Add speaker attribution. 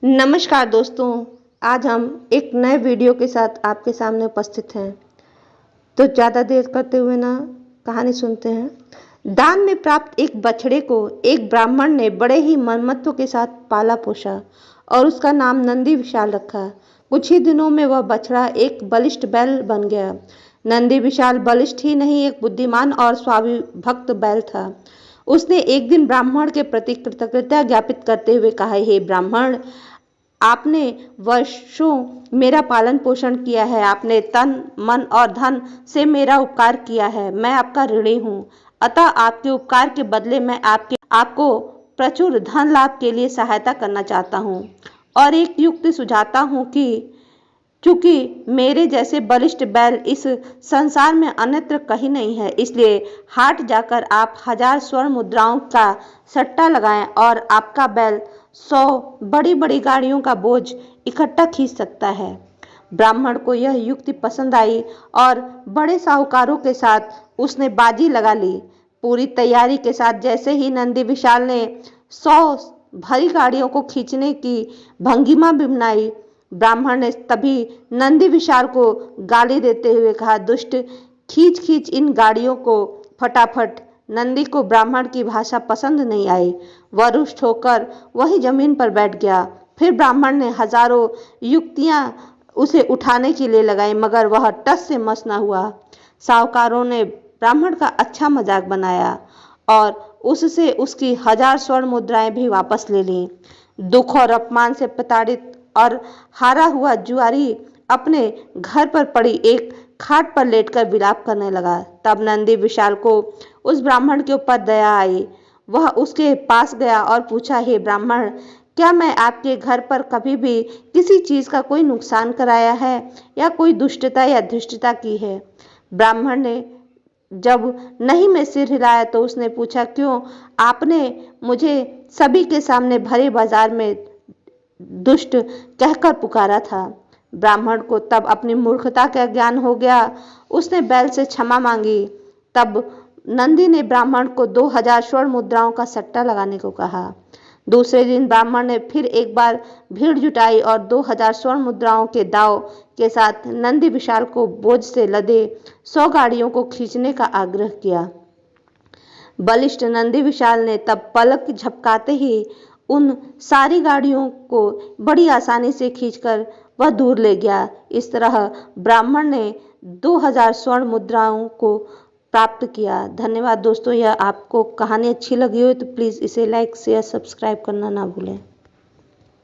Speaker 1: नमस्कार दोस्तों, आज हम एक नए वीडियो के साथ आपके सामने उपस्थित हैं। तो ज़्यादा देर करते हुए ना कहानी सुनते हैं। दान में प्राप्त एक बछड़े को एक ब्राह्मण ने बड़े ही ममत्व के साथ पाला पोसा और उसका नाम नंदी विशाल रखा। कुछ ही दिनों में वह बछड़ा एक बलिष्ठ बैल बन गया। नंदी विशाल बलिष्ठ ही नहीं, एक बुद्धिमान और स्वाभिभक्त बैल था। उसने एक दिन ब्राह्मण के प्रति कृतज्ञता ज्ञापित करते हुए कहा, हे ब्राह्मण, आपने वर्षों मेरा पालन पोषण किया है। आपने तन मन और धन से मेरा उपकार किया है। मैं आपका ऋणी हूँ। अतः आपके उपकार के बदले मैं आपको प्रचुर धन लाभ के लिए सहायता करना चाहता हूँ और एक युक्ति सुझाता हूँ कि चूंकि मेरे जैसे बलिष्ठ बैल इस संसार में अन्यत्र कहीं नहीं है, इसलिए हाट जाकर आप 1000 स्वर्ण मुद्राओं का सट्टा लगाएं और आपका बैल 100 बड़ी बड़ी गाड़ियों का बोझ इकट्ठा खींच सकता है। ब्राह्मण को यह युक्ति पसंद आई और बड़े साहूकारों के साथ उसने बाजी लगा ली। पूरी तैयारी के साथ जैसे ही नंदी विशाल ने 100 भरी गाड़ियों को खींचने की भंगिमा भी बनाई, ब्राह्मण ने तभी नंदी विशाल को गाली देते हुए कहा, दुष्ट, खींच खींच इन गाड़ियों को फटाफट। नंदी को ब्राह्मण की भाषा पसंद नहीं आई। वह रुष्ट होकर वही जमीन पर बैठ गया। फिर ब्राह्मण ने हजारों युक्तियां उसे उठाने के लिए लगाई, मगर वह टस से मस न हुआ। साहूकारों ने ब्राह्मण का अच्छा मजाक बनाया और उससे उसकी 1000 स्वर्ण मुद्राएं भी वापस ले लीं। दुख और अपमान से प्रताड़ित और हारा हुआ जुआरी अपने घर पर पड़ी एक खाट पर लेटकर विलाप करने लगा। तब नंदी विशाल को उस ब्राह्मण के ऊपर दया आई। वह उसके पास गया और पूछा, हे ब्राह्मण, क्या मैं आपके घर पर कभी भी किसी चीज का कोई नुकसान कराया है या कोई दुष्टता या धृष्टता की है? ब्राह्मण ने जब नहीं में सिर हिलाया तो उसने पूछा, क्यों? आपने मुझे सभी के सामने भरे बाजार में दुष्ट कहकर पुकारा था। ब्राह्मण को तब अपनी मूर्खता का ज्ञान हो गया। उसने बैल से क्षमा मांगी। तब नंदी ने ब्राह्मण को 2000 स्वर्ण मुद्राओं का सट्टा लगाने को कहा। दूसरे दिन ब्राह्मण ने फिर एक बार भीड़ जुटाई और 2000 स्वर्ण मुद्राओं के दाव के साथ नंदी विशाल को बोझ से लदे 100 गाड़ियों को खींचने का आग्रह किया। बलिष्ठ नंदी विशाल ने तब पलक झपकाते ही उन सारी गाड़ियों को बड़ी आसानी से खींचकर वह दूर ले गया। इस तरह ब्राह्मण ने 2000 स्वर्ण मुद्राओं को प्राप्त किया। धन्यवाद दोस्तों। यह आपको कहानी अच्छी लगी हो तो प्लीज़ इसे लाइक, शेयर, सब्सक्राइब करना ना भूलें।